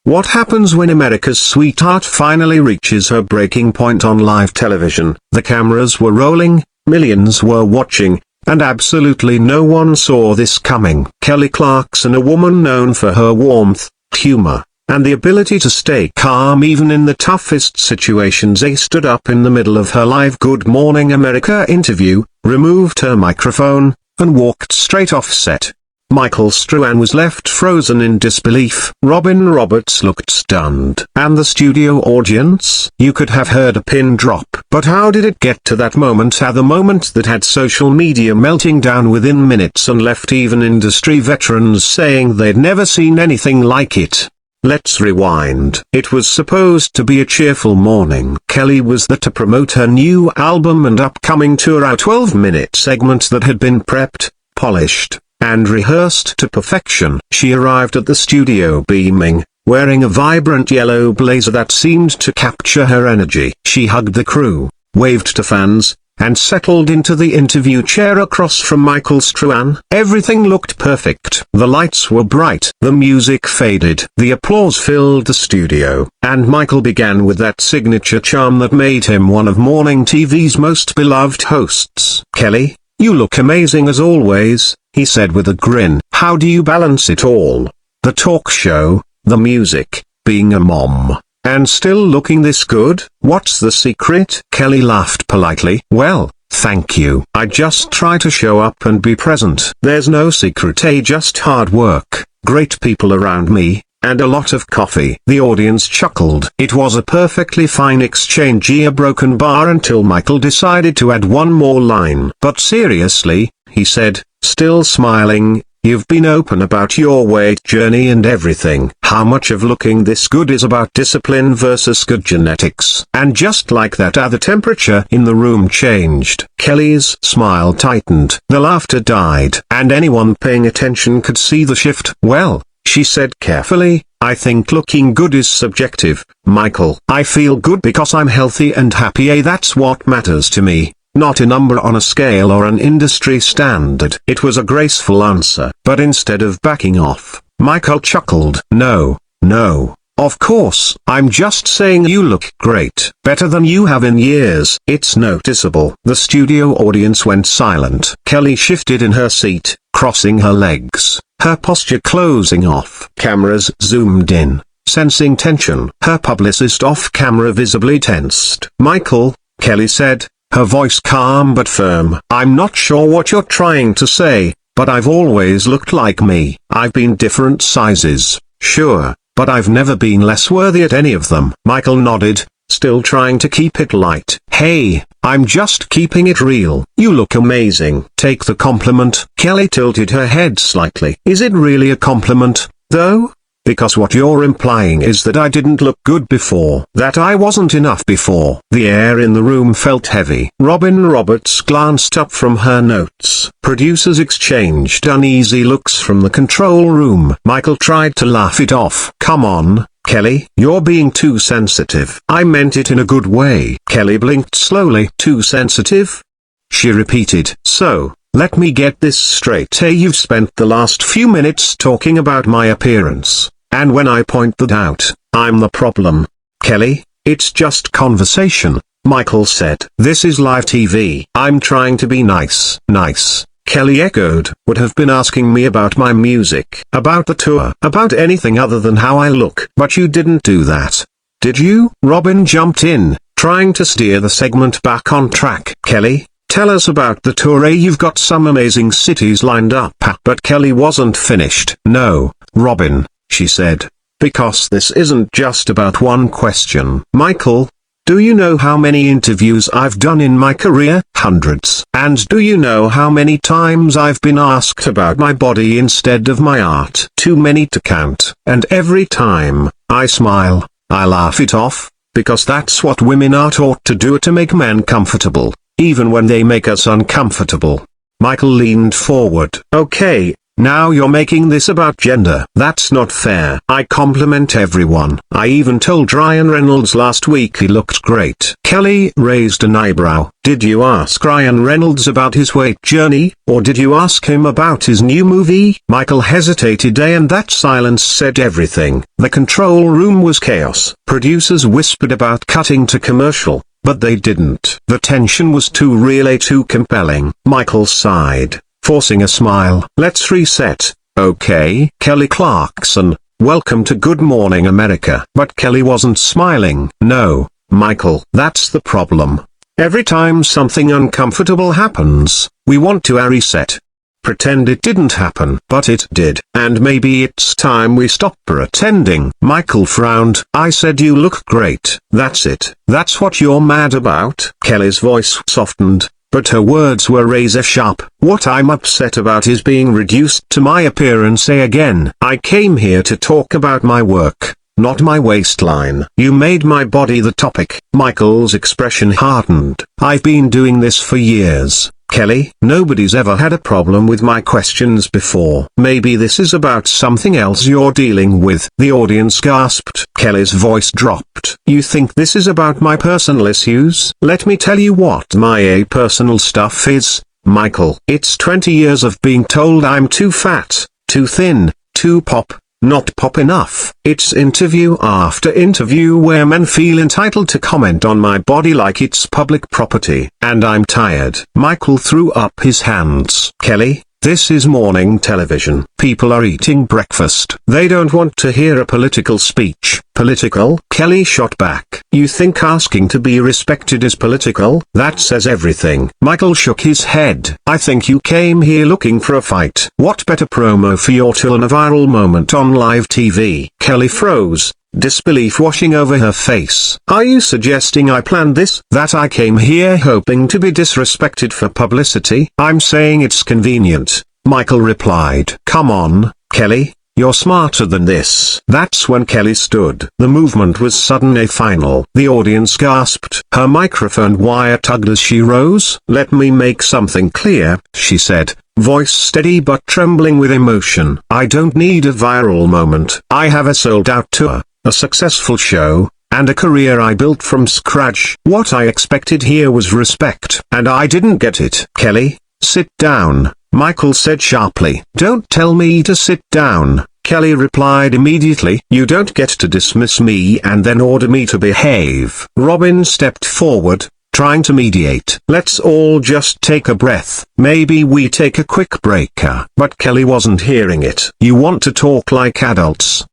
What happens when America's sweetheart finally reaches her breaking point on live television? The cameras were rolling, millions were watching, and absolutely no one saw this coming. Kelly Clarkson, a woman known for her warmth, humor, and the ability to stay calm even in the toughest situations, stood up in the middle of her live Good Morning America interview, removed her microphone, and walked straight off set. Michael Strahan was left frozen in disbelief. Robin Roberts looked stunned. And the studio audience? You could have heard a pin drop. But how did it get to that moment? The moment that had social media melting down within minutes and left even industry veterans saying they'd never seen anything like it. Let's rewind. It was supposed to be a cheerful morning. Kelly was there to promote her new album and upcoming tour, a 12-minute segment that had been prepped, polished, and rehearsed to perfection. She arrived at the studio beaming, wearing a vibrant yellow blazer that seemed to capture her energy. She hugged the crew, waved to fans, and settled into the interview chair across from Michael Strahan. Everything looked perfect. The lights were bright, the music faded, the applause filled the studio, and Michael began with that signature charm that made him one of morning TV's most beloved hosts. "Kelly, you look amazing as always," he said with a grin. "How do you balance it all? The talk show, the music, being a mom, and still looking this good? What's the secret?" Kelly laughed politely. "Well, thank you. I just try to show up and be present. There's no secret, just hard work, great people around me, and a lot of coffee." The audience chuckled. It was a perfectly fine exchange, a broken bar until Michael decided to add one more line. "But seriously," he said, still smiling, "you've been open about your weight journey and everything. How much of looking this good is about discipline versus good genetics?" And just like that, the temperature in the room changed. Kelly's smile tightened. The laughter died, and anyone paying attention could see the shift. "Well," she said carefully, "I think looking good is subjective, Michael. I feel good because I'm healthy and happy. That's what matters to me. Not a number on a scale or an industry standard." It was a graceful answer. But instead of backing off, Michael chuckled. No, of course, I'm just saying you look great. Better than you have in years. It's noticeable." The studio audience went silent. Kelly shifted in her seat, crossing her legs, her posture closing off. Cameras zoomed in, sensing tension. Her publicist off camera visibly tensed. "Michael," Kelly said, her voice calm but firm, "I'm not sure what you're trying to say, but I've always looked like me. I've been different sizes, sure, but I've never been less worthy at any of them." Michael nodded, still trying to keep it light. "Hey, I'm just keeping it real. You look amazing." "Take the compliment." Kelly tilted her head slightly. "Is it really a compliment, though? Because what you're implying is that I didn't look good before. That I wasn't enough before." The air in the room felt heavy. Robin Roberts glanced up from her notes. Producers exchanged uneasy looks from the control room. Michael tried to laugh it off. "Come on, Kelly, you're being too sensitive." "I meant it in a good way." Kelly blinked slowly. "Too sensitive?" she repeated. "So, let me get this straight. You've spent the last few minutes talking about my appearance, and when I point that out, I'm the problem." "Kelly, it's just conversation," Michael said. "This is live TV." "I'm trying to be nice." "Nice," Kelly echoed. "Would have been asking me about my music, about the tour, about anything other than how I look. But you didn't do that, did you?" Robin jumped in, trying to steer the segment back on track. "Kelly, tell us about the tour. You've got some amazing cities lined up." But Kelly wasn't finished. "No, Robin," she said, "because this isn't just about one question." "Michael, do you know how many interviews I've done in my career?" "Hundreds." "And do you know how many times I've been asked about my body instead of my art?" "Too many to count." "And every time, I smile, I laugh it off, because that's what women are taught to do, to make men comfortable, even when they make us uncomfortable." Michael leaned forward. "Okay, Now you're making this about gender. That's not fair. I compliment everyone. I even told Ryan Reynolds last week he looked great. Kelly raised an eyebrow. Did you ask Ryan Reynolds about his weight journey, or did you ask him about his new movie? Michael hesitated, and that silence said everything. The control room was chaos. Producers whispered about cutting to commercial, but they didn't. The tension was too real, too compelling. Michael sighed, forcing a smile. Let's reset, okay? Kelly Clarkson, welcome to Good Morning America. But Kelly wasn't smiling. No, Michael, that's the problem. Every time something uncomfortable happens, we want to reset. Pretend it didn't happen. But it did. And maybe it's time we stop pretending. Michael frowned. I said you look great. That's it. That's what you're mad about? Kelly's voice softened, but her words were razor sharp. What I'm upset about is being reduced to my appearance. Say again. I came here to talk about my work, not my waistline. You made my body the topic. Michael's expression hardened. I've been doing this for years, Kelly. Nobody's ever had a problem with my questions before. Maybe this is about something else you're dealing with. The audience gasped. Kelly's voice dropped. You think this is about my personal issues? Let me tell you what my personal stuff is, Michael. It's 20 years of being told I'm too fat, too thin, too pop, not pop enough. It's interview after interview where men feel entitled to comment on my body like it's public property. And I'm tired. Michael threw up his hands. Kelly, this is morning television. People are eating breakfast. They don't want to hear a political speech. Political? Kelly shot back. You think asking to be respected is political? That says everything. Michael shook his head. I think you came here looking for a fight. What better promo for your turn a viral moment on live TV? Kelly froze, disbelief washing over her face. Are you suggesting I planned this? That I came here hoping to be disrespected for publicity? I'm saying it's convenient, Michael replied. Come on, Kelly. You're smarter than this. That's when Kelly stood. The movement was sudden and final. The audience gasped. Her microphone wire tugged as she rose. Let me make something clear, she said, voice steady but trembling with emotion. I don't need a viral moment. I have a sold-out tour, a successful show, and a career I built from scratch. What I expected here was respect, and I didn't get it. Kelly, sit down, Michael said sharply. Don't tell me to sit down, Kelly replied immediately. You don't get to dismiss me and then order me to behave. Robin stepped forward, trying to mediate. Let's all just take a breath. Maybe we take a quick break. But Kelly wasn't hearing it. You want to talk like adults,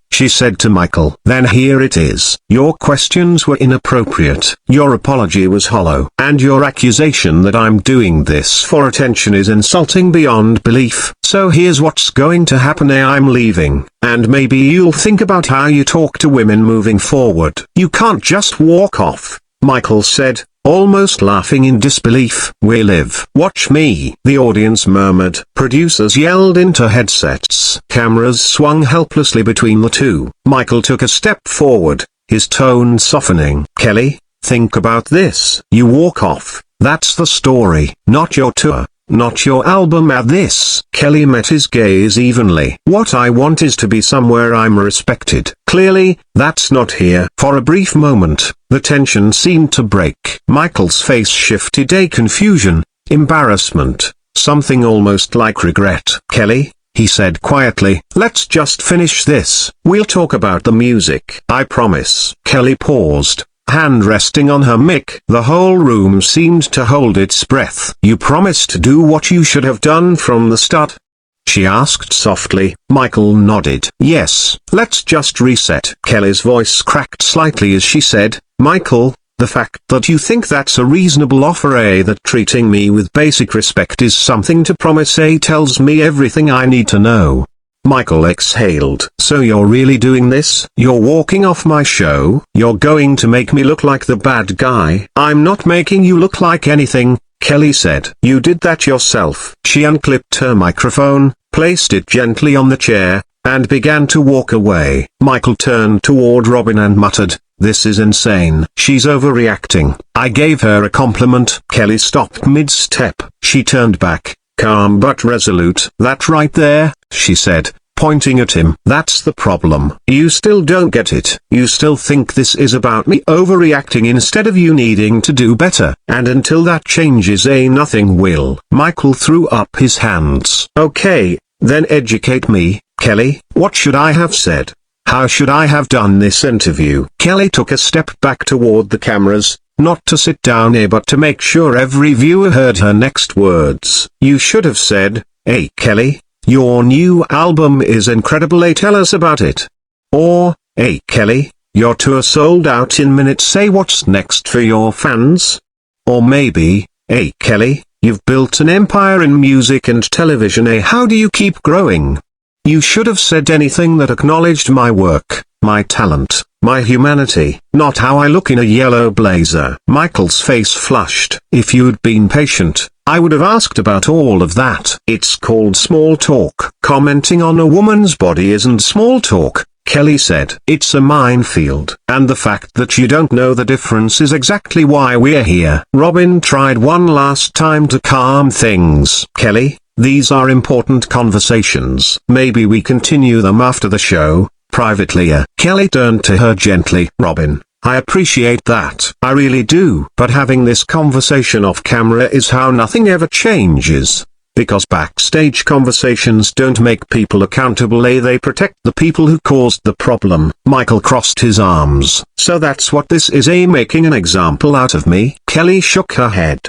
she said to Michael. Then here it is. Your questions were inappropriate. Your apology was hollow. And your accusation that I'm doing this for attention is insulting beyond belief. So here's what's going to happen. I'm leaving, and maybe you'll think about how you talk to women moving forward. You can't just walk off, Michael said, almost laughing in disbelief. We live. Watch me. The audience murmured. Producers yelled into headsets. Cameras swung helplessly between the two. Michael took a step forward, his tone softening. Kelly, think about this. You walk off. That's the story. Not your tour, not your album. At this, Kelly met his gaze evenly. What I want is to be somewhere I'm respected. Clearly, that's not here. For a brief moment, the tension seemed to break. Michael's face shifted, a confusion, embarrassment, something almost like regret. Kelly, he said quietly, let's just finish this. We'll talk about the music. I promise. Kelly paused, hand resting on her mic. The whole room seemed to hold its breath. You promised to do what you should have done from the start? She asked softly. Michael nodded. Yes, let's just reset. Kelly's voice cracked slightly as she said, Michael, the fact that you think that's a reasonable offer, that treating me with basic respect is something to promise, tells me everything I need to know. Michael exhaled. So you're really doing this? You're walking off my show? You're going to make me look like the bad guy? I'm not making you look like anything, Kelly said. You did that yourself. She unclipped her microphone, placed it gently on the chair, and began to walk away. Michael turned toward Robin and muttered, this is insane. She's overreacting. I gave her a compliment. Kelly stopped mid-step. She turned back, calm but resolute. "That right there," she said, pointing at him. "That's the problem. You still don't get it. You still think this is about me overreacting instead of you needing to do better. And until that changes, nothing will." Michael threw up his hands. "Okay, then educate me, Kelly. What should I have said? How should I have done this interview?" Kelly took a step back toward the cameras, not to sit down but to make sure every viewer heard her next words. "You should have said, 'Hey Kelly, your new album is incredible, tell us about it.' Or, 'Hey Kelly, your tour sold out in minutes, say what's next for your fans.' Or maybe, 'Hey Kelly, you've built an empire in music and television, how do you keep growing?' You should have said anything that acknowledged my work, my talent, my humanity, not how I look in a yellow blazer." Michael's face flushed. "If you'd been patient, I would have asked about all of that." "It's called small talk." "Commenting on a woman's body isn't small talk," Kelly said. "It's a minefield. And the fact that you don't know the difference is exactly why we're here." Robin tried one last time to calm things. "Kelly, these are important conversations. Maybe we continue them after the show, privately." Kelly turned to her gently. "Robin, I appreciate that. I really do. But having this conversation off camera is how nothing ever changes. Because backstage conversations don't make people accountable, they protect the people who caused the problem." Michael crossed his arms. "So that's what this is, making an example out of me?" Kelly shook her head.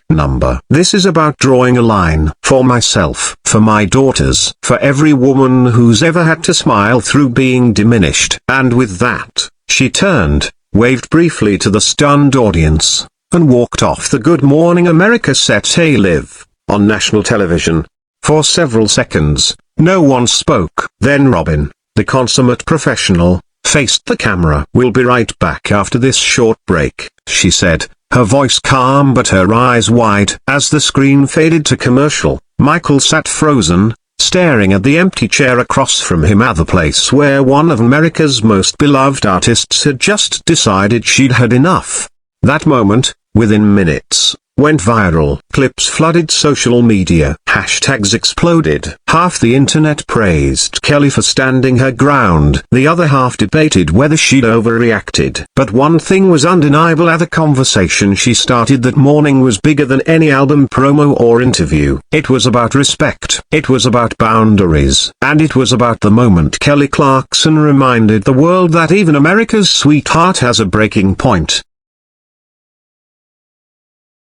This is about drawing a line. For myself, for my daughters, for every woman who's ever had to smile through being diminished." And with that, she turned, waved briefly to the stunned audience, and walked off the Good Morning America set live on national television. For several seconds, no one spoke. Then Robin, the consummate professional, faced the camera. "We'll be right back after this short break," she said, her voice calm but her eyes wide. As the screen faded to commercial, Michael sat frozen, staring at the empty chair across from him at the place where one of America's most beloved artists had just decided she'd had enough. That moment, within minutes, went viral. Clips flooded social media. Hashtags exploded. Half the internet praised Kelly for standing her ground. The other half debated whether she'd overreacted. But one thing was undeniable: the conversation she started that morning was bigger than any album promo or interview. It was about respect. It was about boundaries. And it was about the moment Kelly Clarkson reminded the world that even America's sweetheart has a breaking point.